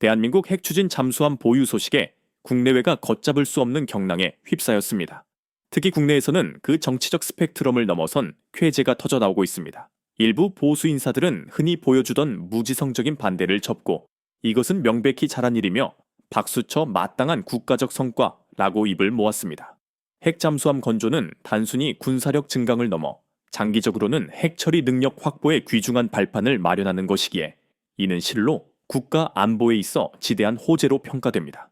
대한민국 핵추진 잠수함 보유 소식에 국내외가 걷잡을 수 없는 경랑에 휩싸였습니다. 특히 국내에서는 그 정치적 스펙트럼을 넘어선 쾌재가 터져나오고 있습니다. 일부 보수 인사들은 흔히 보여주던 무지성적인 반대를 접고 이것은 명백히 잘한 일이며 박수쳐 마땅한 국가적 성과라고 입을 모았습니다. 핵잠수함 건조는 단순히 군사력 증강을 넘어 장기적으로는 핵처리 능력 확보에 귀중한 발판을 마련하는 것이기에 이는 실로 국가 안보에 있어 지대한 호재로 평가됩니다.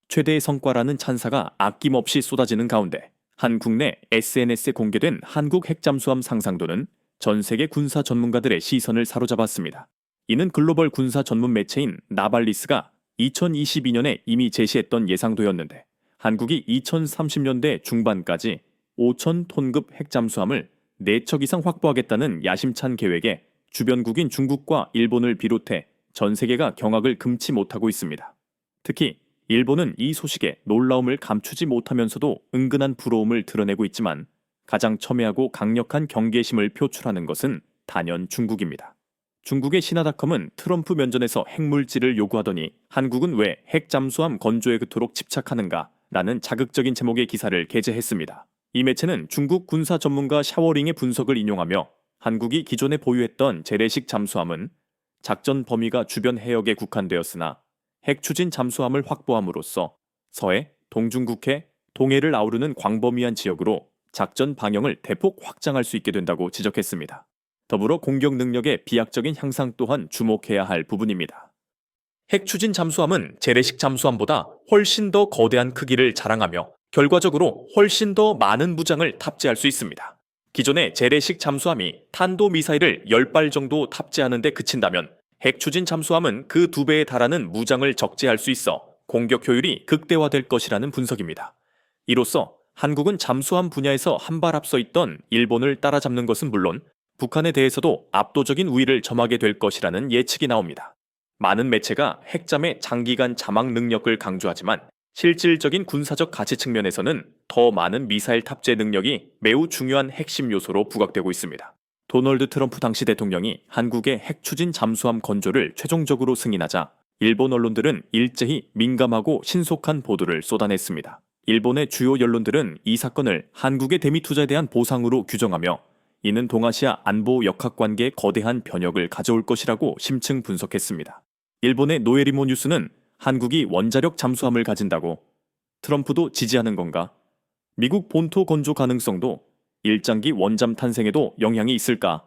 최대의 성과라는 찬사가 아낌없이 쏟아지는 가운데 한 국내 SNS에 공개된 한국 핵잠수함 상상도는 전 세계 군사 전문가들의 시선을 사로잡았습니다. 이는 글로벌 군사 전문 매체인 나발리스가 2022년에 이미 제시했던 예상도였는데 한국이 2030년대 중반까지 5,000톤급 핵잠수함을 4척 이상 확보하겠다는 야심찬 계획에 주변국인 중국과 일본을 비롯해 전 세계가 경악을 금치 못하고 있습니다. 특히 일본은 이 소식에 놀라움을 감추지 못하면서도 은근한 부러움을 드러내고 있지만 가장 첨예하고 강력한 경계심을 표출하는 것은 단연 중국입니다. 중국의 신화닷컴은 트럼프 면전에서 핵물질을 요구하더니 한국은 왜 핵잠수함 건조에 그토록 집착하는가? 라는 자극적인 제목의 기사를 게재했습니다. 이 매체는 중국 군사 전문가 샤워링의 분석을 인용하며 한국이 기존에 보유했던 재래식 잠수함은 작전 범위가 주변 해역에 국한되었으나 핵추진 잠수함을 확보함으로써 서해, 동중국해, 동해를 아우르는 광범위한 지역으로 작전 방영을 대폭 확장할 수 있게 된다고 지적했습니다. 더불어 공격 능력의 비약적인 향상 또한 주목해야 할 부분입니다. 핵추진 잠수함은 재래식 잠수함보다 훨씬 더 거대한 크기를 자랑하며 결과적으로 훨씬 더 많은 무장을 탑재할 수 있습니다. 기존의 재래식 잠수함이 탄도미사일을 10발 정도 탑재하는 데 그친다면 핵추진 잠수함은 그 2배에 달하는 무장을 적재할 수 있어 공격 효율이 극대화될 것이라는 분석입니다. 이로써 한국은 잠수함 분야에서 한 발 앞서 있던 일본을 따라잡는 것은 물론 북한에 대해서도 압도적인 우위를 점하게 될 것이라는 예측이 나옵니다. 많은 매체가 핵잠의 장기간 잠항 능력을 강조하지만 실질적인 군사적 가치 측면에서는 더 많은 미사일 탑재 능력이 매우 중요한 핵심 요소로 부각되고 있습니다. 도널드 트럼프 당시 대통령이 한국의 핵추진 잠수함 건조를 최종적으로 승인하자 일본 언론들은 일제히 민감하고 신속한 보도를 쏟아냈습니다. 일본의 주요 언론들은 이 사건을 한국의 대미 투자에 대한 보상으로 규정하며 이는 동아시아 안보 역학관계에 거대한 변혁을 가져올 것이라고 심층 분석했습니다. 일본의 노에리모 뉴스는 한국이 원자력 잠수함을 가진다고 트럼프도 지지하는 건가? 미국 본토 건조 가능성도 일장기 원잠 탄생에도 영향이 있을까?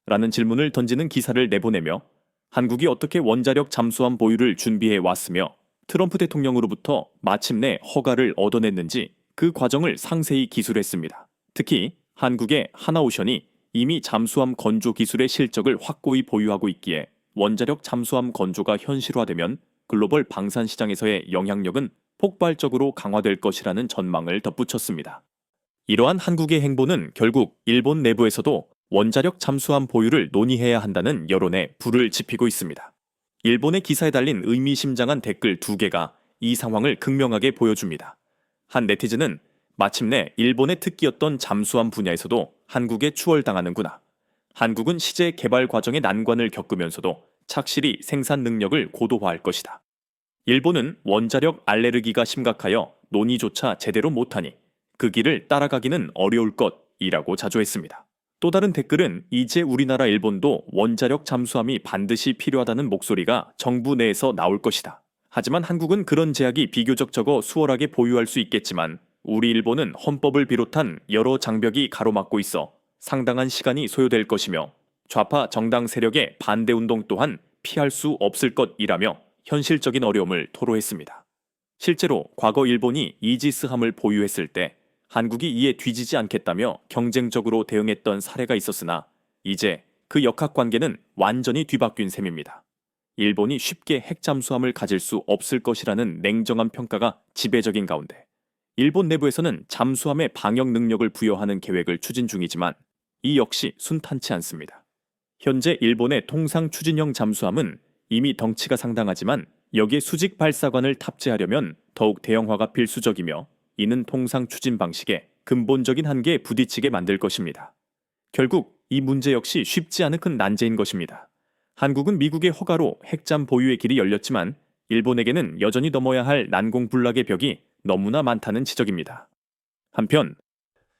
라는 질문을 던지는 기사를 내보내며 한국이 어떻게 원자력 잠수함 보유를 준비해 왔으며 트럼프 대통령으로부터 마침내 허가를 얻어냈는지 그 과정을 상세히 기술했습니다. 특히 한국의 하나오션이 이미 잠수함 건조 기술의 실적을 확고히 보유하고 있기에 원자력 잠수함 건조가 현실화되면 글로벌 방산 시장에서의 영향력은 폭발적으로 강화될 것이라는 전망을 덧붙였습니다. 이러한 한국의 행보는 결국 일본 내부에서도 원자력 잠수함 보유를 논의해야 한다는 여론에 불을 지피고 있습니다. 일본의 기사에 달린 의미심장한 댓글 2개가 이 상황을 극명하게 보여줍니다. 한 네티즌은 마침내 일본의 특기였던 잠수함 분야에서도 한국에 추월당하는구나. 한국은 시제 개발 과정의 난관을 겪으면서도 착실히 생산 능력을 고도화할 것이다. 일본은 원자력 알레르기가 심각하여 논의조차 제대로 못하니 그 길을 따라가기는 어려울 것이라고 자조했습니다. 또 다른 댓글은 이제 우리나라 일본도 원자력 잠수함이 반드시 필요하다는 목소리가 정부 내에서 나올 것이다. 하지만 한국은 그런 제약이 비교적 적어 수월하게 보유할 수 있겠지만 우리 일본은 헌법을 비롯한 여러 장벽이 가로막고 있어 상당한 시간이 소요될 것이며 좌파 정당 세력의 반대 운동 또한 피할 수 없을 것이라며 현실적인 어려움을 토로했습니다. 실제로 과거 일본이 이지스함을 보유했을 때 한국이 이에 뒤지지 않겠다며 경쟁적으로 대응했던 사례가 있었으나 이제 그 역학관계는 완전히 뒤바뀐 셈입니다. 일본이 쉽게 핵잠수함을 가질 수 없을 것이라는 냉정한 평가가 지배적인 가운데 일본 내부에서는 잠수함의 방역 능력을 부여하는 계획을 추진 중이지만 이 역시 순탄치 않습니다. 현재 일본의 통상 추진형 잠수함은 이미 덩치가 상당하지만 여기에 수직 발사관을 탑재하려면 더욱 대형화가 필수적이며 이는 통상 추진 방식의 근본적인 한계에 부딪히게 만들 것입니다. 결국 이 문제 역시 쉽지 않은 큰 난제인 것입니다. 한국은 미국의 허가로 핵잠 보유의 길이 열렸지만 일본에게는 여전히 넘어야 할 난공불락의 벽이 너무나 많다는 지적입니다. 한편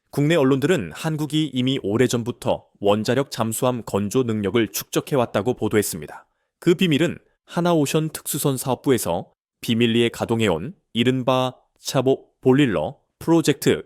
국내 언론들은 한국이 이미 오래전부터 원자력 잠수함 건조 능력을 축적해왔다고 보도했습니다. 그 비밀은 하나오션 특수선 사업부에서 비밀리에 가동해온 이른바 차보 볼릴러 프로젝트에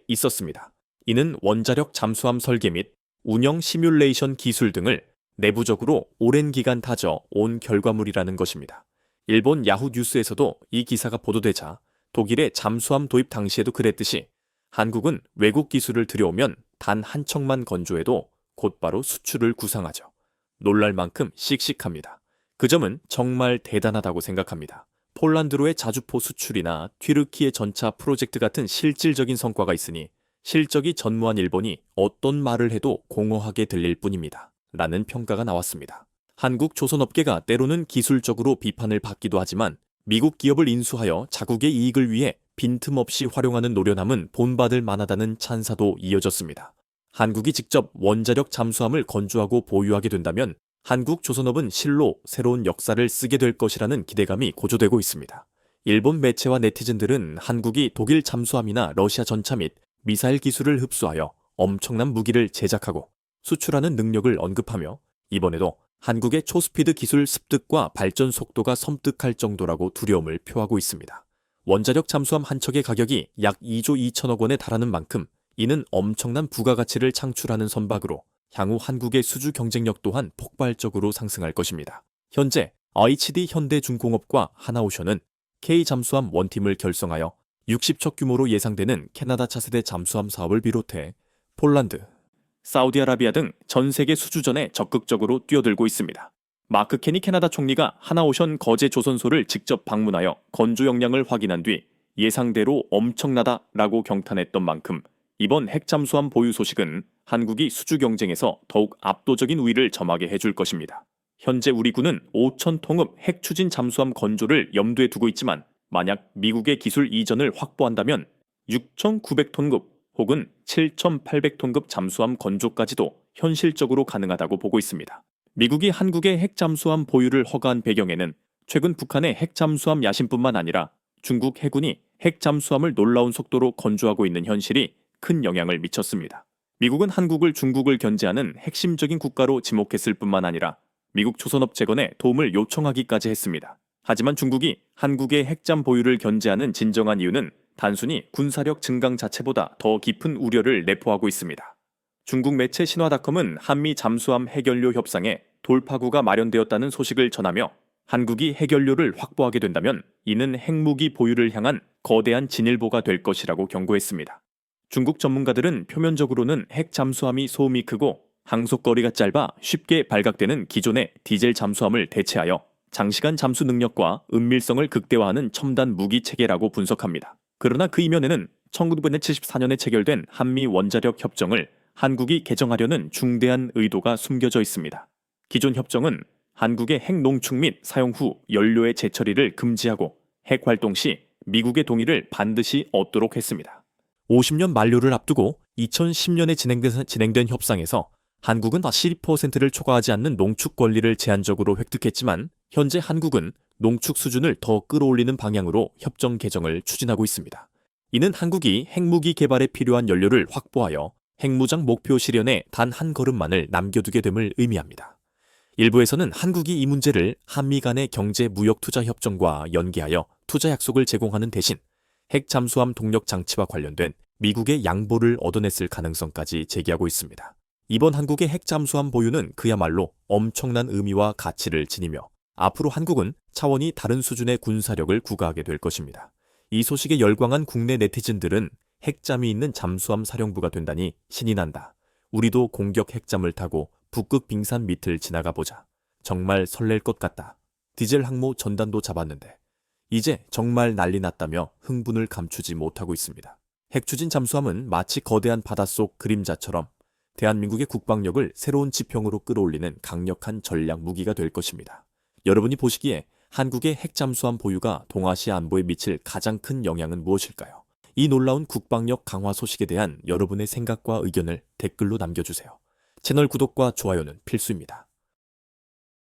있었습니다. 이는 원자력 잠수함 설계 및 운영 시뮬레이션 기술 등을 내부적으로 오랜 기간 다져 온 결과물이라는 것입니다. 일본 야후 뉴스에서도 이 기사가 보도되자 독일의 잠수함 도입 당시에도 그랬듯이 한국은 외국 기술을 들여오면 단 한 척만 건조해도 곧바로 수출을 구상하죠. 놀랄 만큼 씩씩합니다. 그 점은 정말 대단하다고 생각합니다. 폴란드로의 자주포 수출이나 튀르키예 전차 프로젝트 같은 실질적인 성과가 있으니 실적이 전무한 일본이 어떤 말을 해도 공허하게 들릴 뿐입니다. 라는 평가가 나왔습니다. 한국 조선업계가 때로는 기술적으로 비판을 받기도 하지만 미국 기업을 인수하여 자국의 이익을 위해 빈틈없이 활용하는 노련함은 본받을 만하다는 찬사도 이어졌습니다. 한국이 직접 원자력 잠수함을 건조하고 보유하게 된다면 한국 조선업은 실로 새로운 역사를 쓰게 될 것이라는 기대감이 고조되고 있습니다. 일본 매체와 네티즌들은 한국이 독일 잠수함이나 러시아 전차 및 미사일 기술을 흡수하여 엄청난 무기를 제작하고 수출하는 능력을 언급하며 이번에도 한국의 초스피드 기술 습득과 발전 속도가 섬뜩할 정도라고 두려움을 표하고 있습니다. 원자력 잠수함 한 척의 가격이 약 2조 2천억 원에 달하는 만큼 이는 엄청난 부가가치를 창출하는 선박으로 향후 한국의 수주 경쟁력 또한 폭발적으로 상승할 것입니다. 현재 HD 현대중공업과 하나오션은 K 잠수함 원팀을 결성하여 60척 규모로 예상되는 캐나다 차세대 잠수함 사업을 비롯해 폴란드, 사우디아라비아 등 전 세계 수주전에 적극적으로 뛰어들고 있습니다. 마크 케니 캐나다 총리가 하나오션 거제 조선소를 직접 방문하여 건조 역량을 확인한 뒤 예상대로 엄청나다라고 경탄했던 만큼 이번 핵잠수함 보유 소식은 한국이 수주 경쟁에서 더욱 압도적인 우위를 점하게 해줄 것입니다. 현재 우리 군은 5,000통급 핵추진 잠수함 건조를 염두에 두고 있지만 만약 미국의 기술 이전을 확보한다면 6,900톤급 혹은 7,800톤급 잠수함 건조까지도 현실적으로 가능하다고 보고 있습니다. 미국이 한국의 핵잠수함 보유를 허가한 배경에는 최근 북한의 핵잠수함 야심뿐만 아니라 중국 해군이 핵잠수함을 놀라운 속도로 건조하고 있는 현실이 큰 영향을 미쳤습니다. 미국은 한국을 중국을 견제하는 핵심적인 국가로 지목했을 뿐만 아니라 미국 조선업 재건에 도움을 요청하기까지 했습니다. 하지만 중국이 한국의 핵잠 보유를 견제하는 진정한 이유는 단순히 군사력 증강 자체보다 더 깊은 우려를 내포하고 있습니다. 중국 매체 신화닷컴은 한미 잠수함 핵연료 협상에 돌파구가 마련되었다는 소식을 전하며 한국이 핵연료를 확보하게 된다면 이는 핵무기 보유를 향한 거대한 진일보가 될 것이라고 경고했습니다. 중국 전문가들은 표면적으로는 핵 잠수함이 소음이 크고 항속거리가 짧아 쉽게 발각되는 기존의 디젤 잠수함을 대체하여 장시간 잠수 능력과 은밀성을 극대화하는 첨단 무기 체계라고 분석합니다. 그러나 그 이면에는 1974년에 체결된 한미 원자력 협정을 한국이 개정하려는 중대한 의도가 숨겨져 있습니다. 기존 협정은 한국의 핵 농축 및 사용 후 연료의 재처리를 금지하고 핵 활동 시 미국의 동의를 반드시 얻도록 했습니다. 50년 만료를 앞두고 2010년에 진행된 협상에서 한국은 12%를 초과하지 않는 농축 권리를 제한적으로 획득했지만 현재 한국은 농축 수준을 더 끌어올리는 방향으로 협정 개정을 추진하고 있습니다. 이는 한국이 핵무기 개발에 필요한 연료를 확보하여 핵무장 목표 실현에 단 한 걸음만을 남겨두게 됨을 의미합니다. 일부에서는 한국이 이 문제를 한미 간의 경제 무역 투자 협정과 연계하여 투자 약속을 제공하는 대신 핵 잠수함 동력 장치와 관련된 미국의 양보를 얻어냈을 가능성까지 제기하고 있습니다. 이번 한국의 핵 잠수함 보유는 그야말로 엄청난 의미와 가치를 지니며 앞으로 한국은 차원이 다른 수준의 군사력을 구가하게 될 것입니다. 이 소식에 열광한 국내 네티즌들은 핵잠이 있는 잠수함 사령부가 된다니 신이 난다. 우리도 공격 핵잠을 타고 북극 빙산 밑을 지나가 보자. 정말 설렐 것 같다. 디젤 항모 전단도 잡았는데 이제 정말 난리 났다며 흥분을 감추지 못하고 있습니다. 핵추진 잠수함은 마치 거대한 바닷속 그림자처럼 대한민국의 국방력을 새로운 지평으로 끌어올리는 강력한 전략 무기가 될 것입니다. 여러분이 보시기에 한국의 핵잠수함 보유가 동아시아 안보에 미칠 가장 큰 영향은 무엇일까요? 이 놀라운 국방력 강화 소식에 대한 여러분의 생각과 의견을 댓글로 남겨주세요. 채널 구독과 좋아요는 필수입니다.